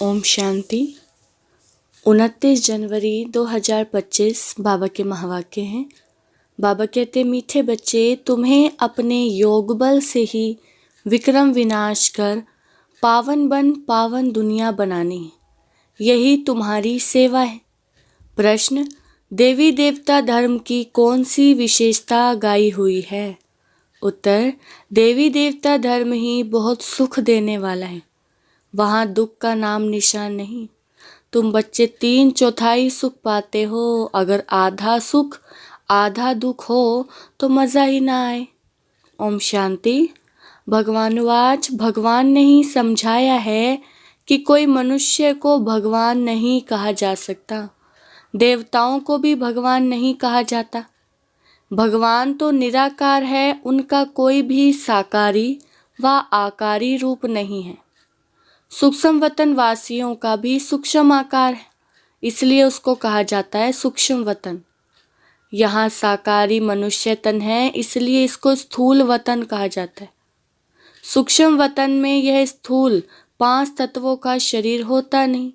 ओम शांति। 29 जनवरी 2025 बाबा के महावाक्य हैं। बाबा कहते, मीठे बच्चे, तुम्हें अपने योग बल से ही विक्रम विनाश कर पावन दुनिया बनानी है। यही तुम्हारी सेवा है। प्रश्न, देवी देवता धर्म की कौन सी विशेषता गाई हुई है? उत्तर, देवी देवता धर्म ही बहुत सुख देने वाला है। वहाँ दुख का नाम निशान नहीं। तुम बच्चे 3/4 सुख पाते हो। अगर आधा सुख आधा दुख हो तो मज़ा ही ना आए। ओम शांति। भगवानुवाच, भगवान ने ही समझाया है कि कोई मनुष्य को भगवान नहीं कहा जा सकता। देवताओं को भी भगवान नहीं कहा जाता। भगवान तो निराकार है, उनका कोई भी साकारी व आकारी रूप नहीं है। सूक्ष्म वतन वासियों का भी सूक्ष्म आकार है, इसलिए उसको कहा जाता है सूक्ष्म वतन। यहाँ साकारी मनुष्य तन है, इसलिए इसको स्थूल वतन कहा जाता है। सूक्ष्म वतन में यह स्थूल 5 तत्वों का शरीर होता नहीं।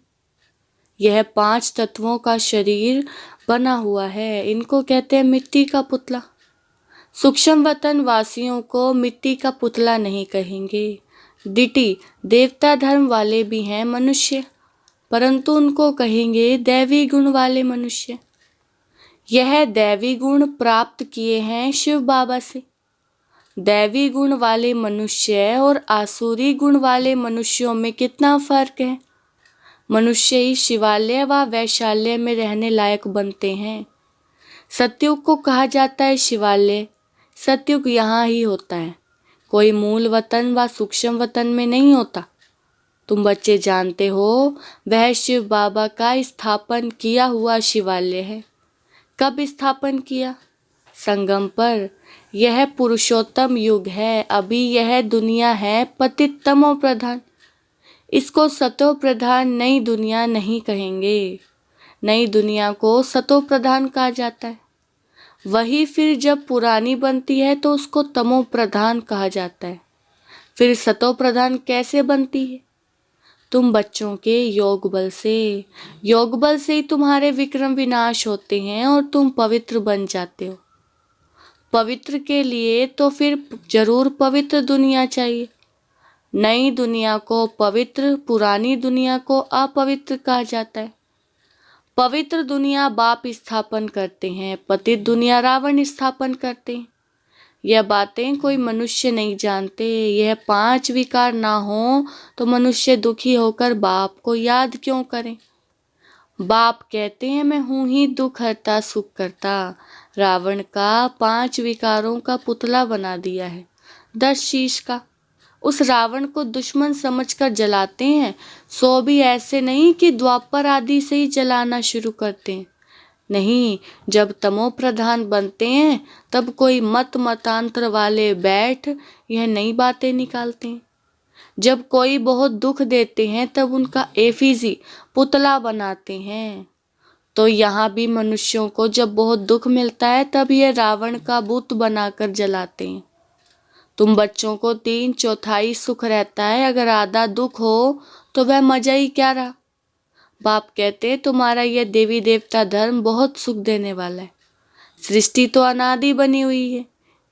यह 5 तत्वों का शरीर बना हुआ है, इनको कहते हैं मिट्टी का पुतला। सूक्ष्म वतन वासियों को मिट्टी का पुतला नहीं कहेंगे। डिटी देवता धर्म वाले भी हैं मनुष्य, परंतु उनको कहेंगे दैवी गुण वाले मनुष्य। यह दैवी गुण प्राप्त किए हैं शिव बाबा से। दैवी गुण वाले मनुष्य और आसुरी गुण वाले मनुष्यों में कितना फर्क है। मनुष्य ही शिवालय व वैशाल्य में रहने लायक बनते हैं। सतयुग को कहा जाता है शिवालय। सतयुग यहाँ ही होता है, कोई मूल वतन व सूक्ष्म वतन में नहीं होता। तुम बच्चे जानते हो वह शिव बाबा का स्थापन किया हुआ शिवालय है। कब स्थापन किया? संगम पर। यह पुरुषोत्तम युग है। अभी यह दुनिया है पतित तमो प्रधान। इसको सतो प्रधान नई दुनिया नहीं कहेंगे। नई दुनिया को सतो प्रधान कहा जाता है। वही फिर जब पुरानी बनती है तो उसको तमो प्रधान कहा जाता है। फिर सतो प्रधान कैसे बनती है? तुम बच्चों के योग बल से ही तुम्हारे विक्रम विनाश होते हैं और तुम पवित्र बन जाते हो। पवित्र के लिए तो फिर जरूर पवित्र दुनिया चाहिए। नई दुनिया को पवित्र, पुरानी दुनिया को अपवित्र कहा जाता है। पवित्र दुनिया बाप स्थापन करते हैं, पतित दुनिया रावण स्थापन करते हैं। यह बातें कोई मनुष्य नहीं जानते। यह 5 विकार ना हो तो मनुष्य दुखी होकर बाप को याद क्यों करें? बाप कहते हैं मैं हूँ ही दुख हरता सुख करता। रावण का 5 विकारों का पुतला बना दिया है, 10 शीश का। उस रावण को दुश्मन समझकर जलाते हैं। सो भी ऐसे नहीं कि द्वापर आदि से ही जलाना शुरू करते हैं। नहीं, जब तमो प्रधान बनते हैं तब कोई मतांतर वाले बैठ यह नई बातें निकालते हैं। जब कोई बहुत दुख देते हैं तब उनका एफिजी पुतला बनाते हैं। तो यहाँ भी मनुष्यों को जब बहुत दुख मिलता है तब यह रावण का बुत बनाकर जलाते हैं। तुम बच्चों को 3/4 सुख रहता है, अगर आधा दुख हो तो वह मजा ही क्या रहा। बाप कहते हैं तुम्हारा यह देवी देवता धर्म बहुत सुख देने वाला है। सृष्टि तो अनादि बनी हुई है।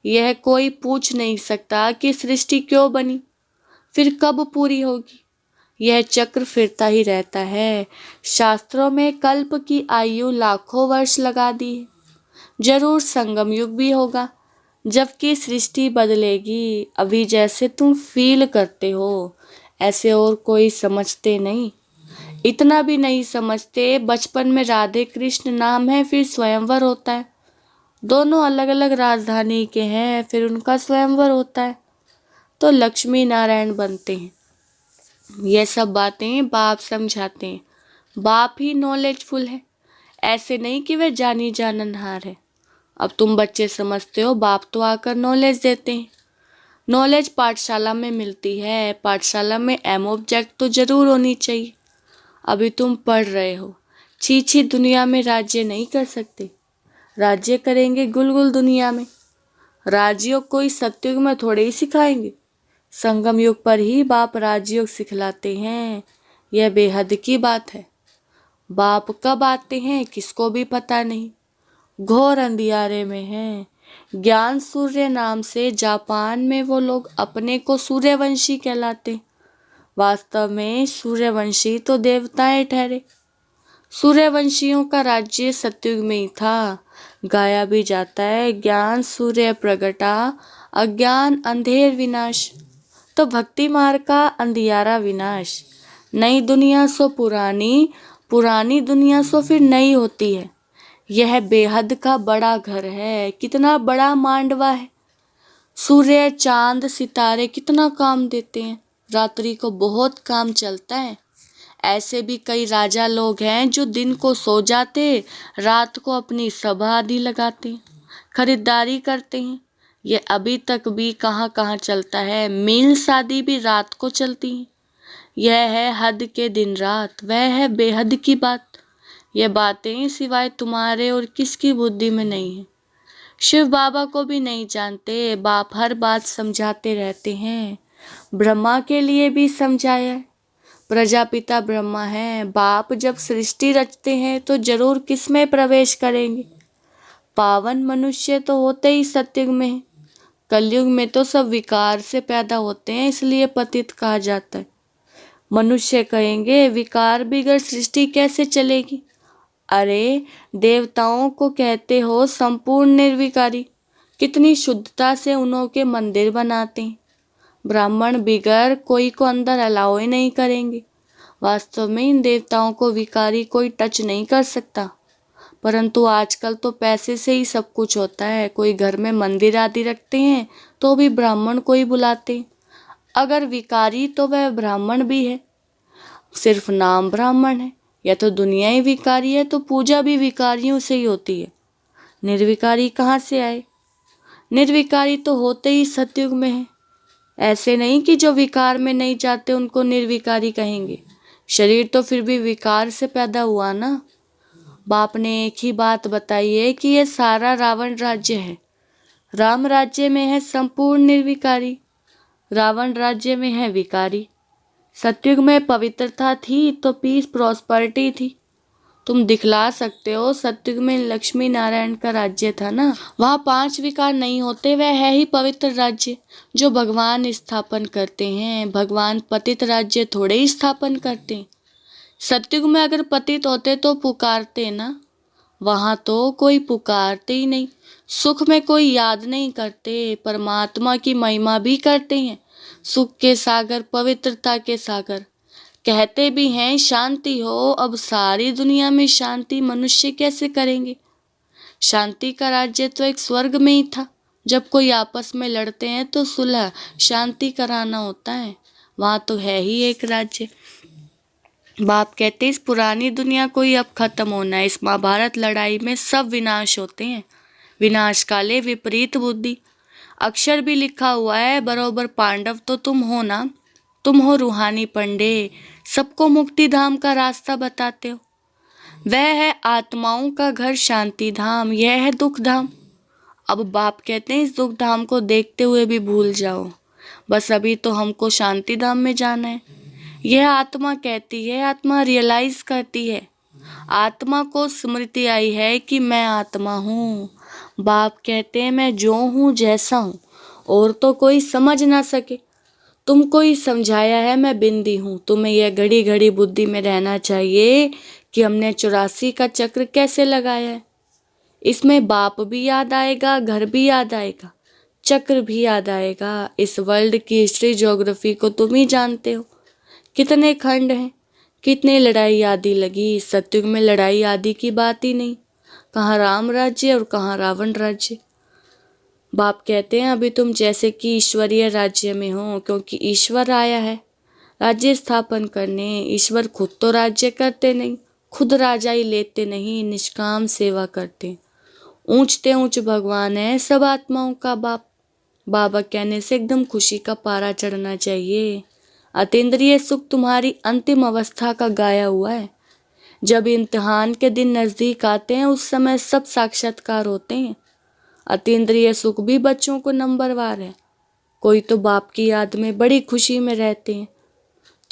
यह कोई पूछ नहीं सकता कि सृष्टि क्यों बनी, फिर कब पूरी होगी। यह चक्र फिरता ही रहता है। शास्त्रों में कल्प की आयु लाखों वर्ष लगा दी है। जरूर संगम युग भी होगा जबकि सृष्टि बदलेगी। अभी जैसे तुम फील करते हो ऐसे और कोई समझते नहीं। इतना भी नहीं समझते, बचपन में राधे कृष्ण नाम है, फिर स्वयंवर होता है। दोनों अलग अलग राजधानी के हैं, फिर उनका स्वयंवर होता है तो लक्ष्मी नारायण बनते हैं। यह सब बातें बाप समझाते हैं। बाप ही नॉलेजफुल है, ऐसे नहीं कि वह जानी जाननहार है। अब तुम बच्चे समझते हो, बाप तो आकर नॉलेज देते हैं। नॉलेज पाठशाला में मिलती है। पाठशाला में एम ऑब्जेक्ट तो जरूर होनी चाहिए। अभी तुम पढ़ रहे हो, छी दुनिया में राज्य नहीं कर सकते। राज्य करेंगे गुलगुल दुनिया में। राजयोग कोई सतयुग में थोड़े ही सिखाएंगे। संगम युग पर ही बाप राजयोग सिखलाते हैं। यह बेहद की बात है। बाप कब आते हैं किसको भी पता नहीं, घोर अंधियारे में हैं। ज्ञान सूर्य नाम से जापान में वो लोग अपने को सूर्यवंशी कहलाते, वास्तव में सूर्यवंशी तो देवताएं ठहरे। सूर्यवंशियों का राज्य सतयुग में ही था। गाया भी जाता है, ज्ञान सूर्य प्रगटा, अज्ञान अंधेर विनाश। तो भक्ति मार्ग का अंधियारा विनाश। नई दुनिया सो पुरानी, पुरानी दुनिया सो फिर नई होती है। यह बेहद का बड़ा घर है, कितना बड़ा मांडवा है। सूर्य चांद सितारे कितना काम देते हैं, रात्रि को बहुत काम चलता है। ऐसे भी कई राजा लोग हैं जो दिन को सो जाते, रात को अपनी सभा आदि लगाते हैं, खरीदारी करते हैं। ये अभी तक भी कहाँ कहाँ चलता है। मील शादी भी रात को चलती है। यह है हद के दिन रात, वह है बेहद की बात। ये बातें सिवाय तुम्हारे और किसकी बुद्धि में नहीं है। शिव बाबा को भी नहीं जानते, बाप हर बात समझाते रहते हैं। ब्रह्मा के लिए भी समझाया है। प्रजापिता ब्रह्मा है। बाप जब सृष्टि रचते हैं तो जरूर किसमें प्रवेश करेंगे। पावन मनुष्य तो होते ही सतयुग में है। कलयुग में तो सब विकार से पैदा होते हैं, इसलिए पतित कहा जाता है। मनुष्य कहेंगे विकार बिगड़ सृष्टि कैसे चलेगी। अरे देवताओं को कहते हो संपूर्ण निर्विकारी, कितनी शुद्धता से उन्हों के मंदिर बनाते हैं। ब्राह्मण बिगर कोई को अंदर अलाउ ही नहीं करेंगे। वास्तव में इन देवताओं को विकारी कोई टच नहीं कर सकता, परंतु आजकल तो पैसे से ही सब कुछ होता है। कोई घर में मंदिर आदि रखते हैं तो भी ब्राह्मण को ही बुलाते हैं। अगर विकारी तो वह ब्राह्मण भी है, सिर्फ नाम ब्राह्मण है। या तो दुनिया ही विकारी है तो पूजा भी विकारियों से ही होती है। निर्विकारी कहाँ से आए। निर्विकारी तो होते ही सतयुग में है। ऐसे नहीं कि जो विकार में नहीं जाते उनको निर्विकारी कहेंगे। शरीर तो फिर भी विकार से पैदा हुआ ना। बाप ने एक ही बात बताई है कि ये सारा रावण राज्य है। राम राज्य में है संपूर्ण निर्विकारी, रावण राज्य में है विकारी। सतयुग में पवित्रता थी तो पीस प्रॉस्पेरिटी थी। तुम दिखला सकते हो सतयुग में लक्ष्मी नारायण का राज्य था ना, वहाँ 5 विकार नहीं होते। वह है ही पवित्र राज्य जो भगवान स्थापन करते हैं। भगवान पतित राज्य थोड़े ही स्थापन करते हैं। सतयुग में अगर पतित होते तो पुकारते ना, वहाँ तो कोई पुकारते ही नहीं। सुख में कोई याद नहीं करते, परमात्मा की महिमा भी करते हैं। सुख के सागर, पवित्रता के सागर। कहते भी हैं शांति हो, अब सारी दुनिया में शांति मनुष्य कैसे करेंगे। शांति का राज्य तो एक स्वर्ग में ही था। जब कोई आपस में लड़ते हैं तो सुलह शांति कराना होता है, वहाँ तो है ही एक राज्य। बाप कहते इस पुरानी दुनिया को ही अब खत्म होना है। इस महाभारत लड़ाई में सब विनाश होते हैं। विनाश काले विपरीत बुद्धि। अक्षर भी लिखा हुआ है, बरोबर पांडव तो तुम हो ना। तुम हो रूहानी पंडे, सबको मुक्ति धाम का रास्ता बताते हो। वह है आत्माओं का घर शांति धाम, यह है दुख धाम। अब बाप कहते हैं इस दुख धाम को देखते हुए भी भूल जाओ, बस अभी तो हमको शांति धाम में जाना है। यह आत्मा कहती है, आत्मा रियलाइज करती है। आत्मा को स्मृति आई है कि मैं आत्मा हूँ। बाप कहते हैं मैं जो हूँ जैसा हूँ और तो कोई समझ ना सके। तुमको ही समझाया है मैं बिंदी हूँ। तुम्हें यह घड़ी घड़ी बुद्धि में रहना चाहिए कि हमने 84 का चक्र कैसे लगाया है। इसमें बाप भी याद आएगा, घर भी याद आएगा, चक्र भी याद आएगा। इस वर्ल्ड की हिस्ट्री ज्योग्राफी को तुम ही जानते हो। कितने खंड हैं, कितनी लड़ाई आदि लगी। सतयुग में लड़ाई आदि की बात ही नहीं। कहाँ राम राज्य और कहाँ रावण राज्य। बाप कहते हैं अभी तुम जैसे कि ईश्वरीय राज्य में हो, क्योंकि ईश्वर आया है राज्य स्थापन करने। ईश्वर खुद तो राज्य करते नहीं, खुद राजा ही लेते नहीं, निष्काम सेवा करते। ऊंचते ऊंच भगवान है सब आत्माओं का बाप। बाबा कहने से एकदम खुशी का पारा चढ़ना चाहिए। अतीन्द्रिय सुख तुम्हारी अंतिम अवस्था का गाया हुआ है। जब इम्तिहान के दिन नजदीक आते हैं उस समय सब साक्षात्कार होते हैं। अतीन्द्रिय सुख भी बच्चों को नंबरवार है। कोई तो बाप की याद में बड़ी खुशी में रहते हैं,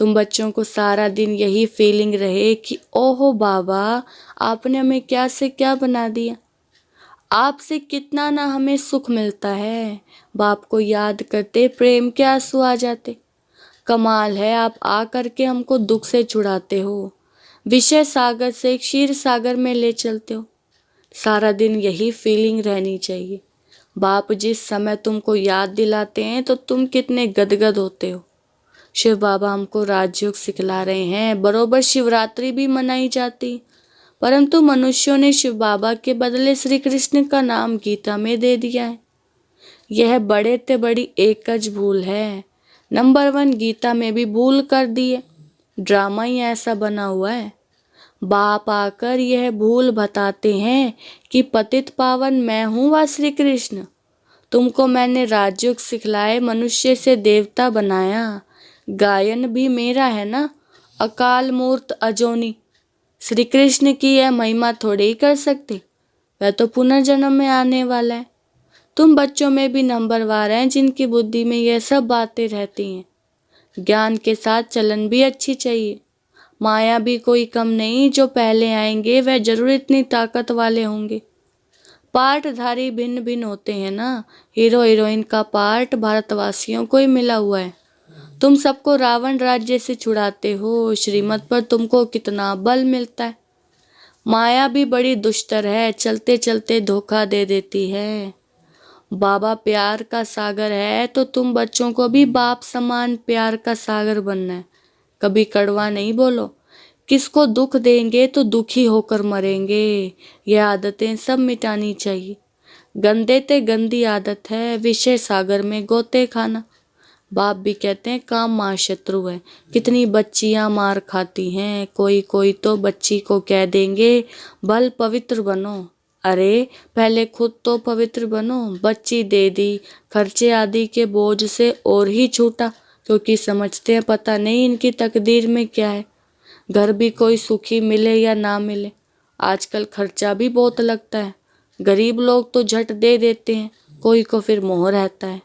तुम बच्चों को सारा दिन यही फीलिंग रहे कि ओहो बाबा, आपने हमें क्या से क्या बना दिया। आपसे कितना ना हमें सुख मिलता है। बाप को याद करते प्रेम के आंसू आ जाते। कमाल है, आप आ करके हमको दुख से छुड़ाते हो, विषय सागर से क्षीर सागर में ले चलते हो। सारा दिन यही फीलिंग रहनी चाहिए। बाप जिस समय तुमको याद दिलाते हैं तो तुम कितने गदगद होते हो। शिव बाबा हमको राजयोग सिखला रहे हैं। बरोबर शिवरात्रि भी मनाई जाती, परंतु मनुष्यों ने शिव बाबा के बदले श्री कृष्ण का नाम गीता में दे दिया है। यह बड़े ते बड़ी एकज भूल है। नंबर 1 गीता में भी भूल कर दी है। ड्रामा ही ऐसा बना हुआ है। बाप आकर यह भूल बताते हैं कि पतित पावन मैं हूँ व श्री कृष्ण। तुमको मैंने राजयोग सिखलाए, मनुष्य से देवता बनाया। गायन भी मेरा है ना, अकाल मूर्त अजोनी। श्री कृष्ण की यह महिमा थोड़े ही कर सकते, वह तो पुनर्जन्म में आने वाला है। तुम बच्चों में भी नंबरवार हैं जिनकी बुद्धि में यह सब बातें रहती हैं। ज्ञान के साथ चलन भी अच्छी चाहिए। माया भी कोई कम नहीं, जो पहले आएंगे वह जरूर इतनी ताकत वाले होंगे। पार्टधारी भिन्न भिन्न होते हैं ना, हीरो हीरोइन का पार्ट भारतवासियों को ही मिला हुआ है। तुम सबको रावण राज्य से छुड़ाते हो, श्रीमत पर तुमको कितना बल मिलता है। माया भी बड़ी दुष्टर है, चलते चलते धोखा दे देती है। बाबा प्यार का सागर है तो तुम बच्चों को भी बाप समान प्यार का सागर बनना है। कभी कड़वा नहीं बोलो। किसको दुख देंगे तो दुखी होकर मरेंगे। ये आदतें सब मिटानी चाहिए। गंदे ते गंदी आदत है विषय सागर में गोते खाना। बाप भी कहते हैं काम महाशत्रु है। कितनी बच्चियां मार खाती हैं। कोई कोई तो बच्ची को कह देंगे बल पवित्र बनो। अरे पहले खुद तो पवित्र बनो। बच्ची दे दी, खर्चे आदि के बोझ से और ही छूटा, क्योंकि समझते हैं पता नहीं इनकी तकदीर में क्या है। घर भी कोई सुखी मिले या ना मिले, आजकल खर्चा भी बहुत लगता है। गरीब लोग तो झट दे देते हैं, कोई को फिर मोह रहता है।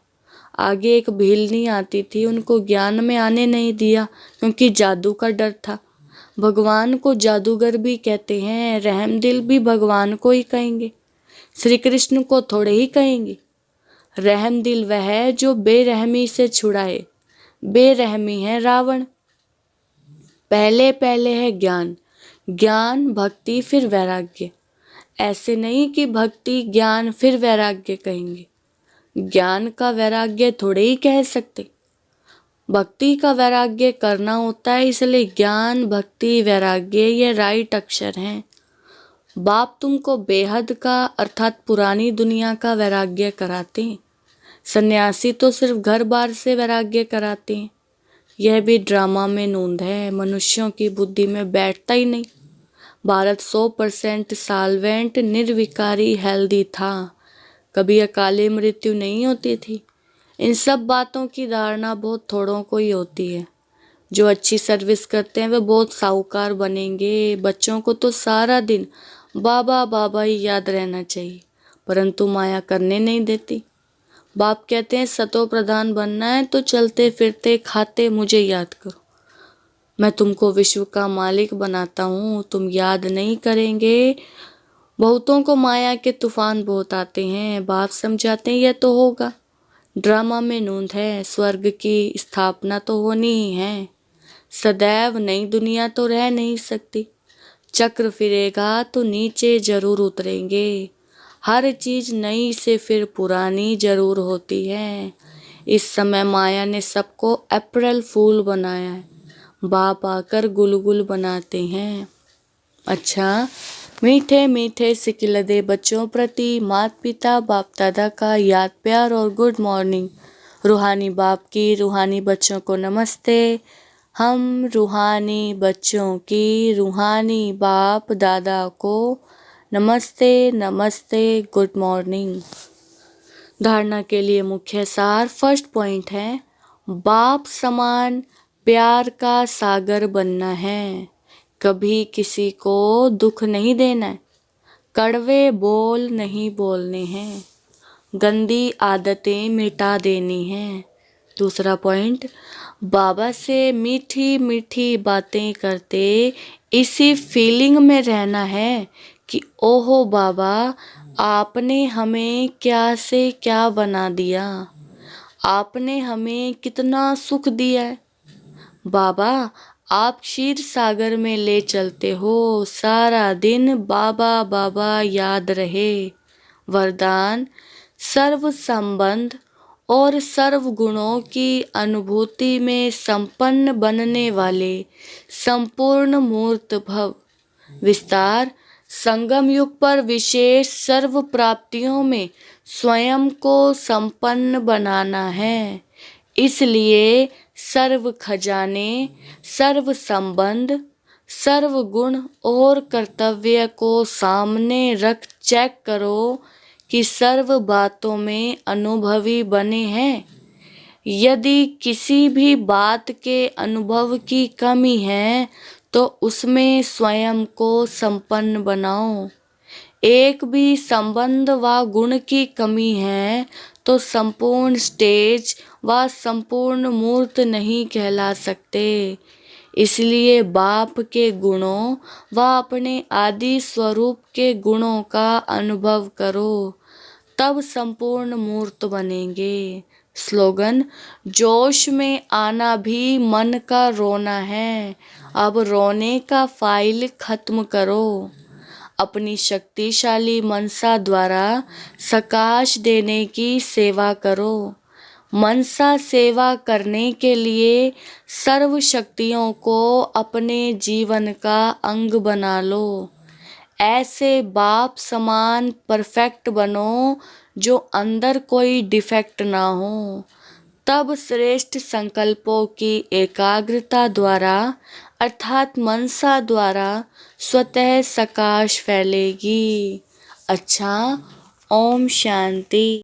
आगे एक भीलनी आती थी, उनको ज्ञान में आने नहीं दिया क्योंकि जादू का डर था। भगवान को जादूगर भी कहते हैं, रहमदिल भी भगवान को ही कहेंगे, श्री कृष्ण को थोड़े ही कहेंगे। रहमदिल वह है जो बेरहमी से छुड़ाए। बेरहमी है रावण। पहले पहले है ज्ञान, ज्ञान भक्ति फिर वैराग्य। ऐसे नहीं कि भक्ति ज्ञान फिर वैराग्य कहेंगे। ज्ञान का वैराग्य थोड़े ही कह सकते। भक्ति का वैराग्य करना होता है, इसलिए ज्ञान भक्ति वैराग्य ये राइट अक्षर हैं। बाप तुमको बेहद का अर्थात पुरानी दुनिया का वैराग्य कराते हैं। सन्यासी तो सिर्फ घर बार से वैराग्य कराते हैं। यह भी ड्रामा में नूंद है, मनुष्यों की बुद्धि में बैठता ही नहीं। भारत 100% साल्वेंट निर्विकारी हेल्दी था, कभी अकाली मृत्यु नहीं होती थी। इन सब बातों की धारणा बहुत थोड़ों को ही होती है। जो अच्छी सर्विस करते हैं वे बहुत साहूकार बनेंगे। बच्चों को तो सारा दिन बाबा बाबा ही याद रहना चाहिए, परंतु माया करने नहीं देती। बाप कहते हैं सतो प्रधान बनना है तो चलते फिरते खाते मुझे याद करो। मैं तुमको विश्व का मालिक बनाता हूँ, तुम याद नहीं करेंगे। बहुतों को माया के तूफान बहुत आते हैं। बाप समझाते हैं यह तो होगा, ड्रामा में नूंद है। स्वर्ग की स्थापना तो होनी ही है। सदैव नई दुनिया तो रह नहीं सकती। चक्र फिरेगा तो नीचे जरूर उतरेंगे। हर चीज नई से फिर पुरानी जरूर होती है। इस समय माया ने सबको अप्रैल फूल बनाया है। बाप आकर गुलगुल बनाते हैं। अच्छा, मीठे मीठे सिकिलदे बच्चों प्रति माता पिता बाप दादा का याद प्यार और गुड मॉर्निंग। रूहानी बाप की रूहानी बच्चों को नमस्ते। हम रूहानी बच्चों की रूहानी बाप दादा को नमस्ते नमस्ते, गुड मॉर्निंग। धारणा के लिए मुख्य सार। फर्स्ट पॉइंट है बाप समान प्यार का सागर बनना है। कभी किसी को दुख नहीं देना है। कड़वे बोल नहीं बोलने हैं। गंदी आदतें मिटा देनी हैं। दूसरा पॉइंट, बाबा से मीठी मीठी बातें करते इसी फीलिंग में रहना है कि ओहो बाबा, आपने हमें क्या से क्या बना दिया, आपने हमें कितना सुख दिया है। बाबा, आप क्षीर सागर में ले चलते हो, सारा दिन बाबा बाबा याद रहे। वरदान, सर्व संबंध और सर्व गुणों की अनुभूति में संपन्न बनने वाले संपूर्ण मूर्त भव। विस्तार, संगम युग पर विशेष सर्व प्राप्तियों में स्वयं को संपन्न बनाना है। इसलिए सर्व खजाने, सर्व संबंध, सर्व गुण और कर्तव्य को सामने रख चेक करो कि सर्व बातों में अनुभवी बने हैं। यदि किसी भी बात के अनुभव की कमी है तो उसमें स्वयं को संपन्न बनाओ। एक भी संबंध व गुण की कमी है तो संपूर्ण स्टेज व संपूर्ण मूर्त नहीं कहला सकते। इसलिए बाप के गुणों व अपने आदि स्वरूप के गुणों का अनुभव करो, तब संपूर्ण मूर्त बनेंगे। स्लोगन, जोश में आना भी मन का रोना है, अब रोने का फाइल खत्म करो। अपनी शक्तिशाली मनसा द्वारा सकाश देने की सेवा करो। मनसा सेवा करने के लिए सर्व शक्तियों को अपने जीवन का अंग बना लो। ऐसे बाप समान परफेक्ट बनो जो अंदर कोई डिफेक्ट ना हो। तब श्रेष्ठ संकल्पों की एकाग्रता द्वारा अर्थात मनसा द्वारा स्वतः सकाश फैलेगी। अच्छा, ओम शांति।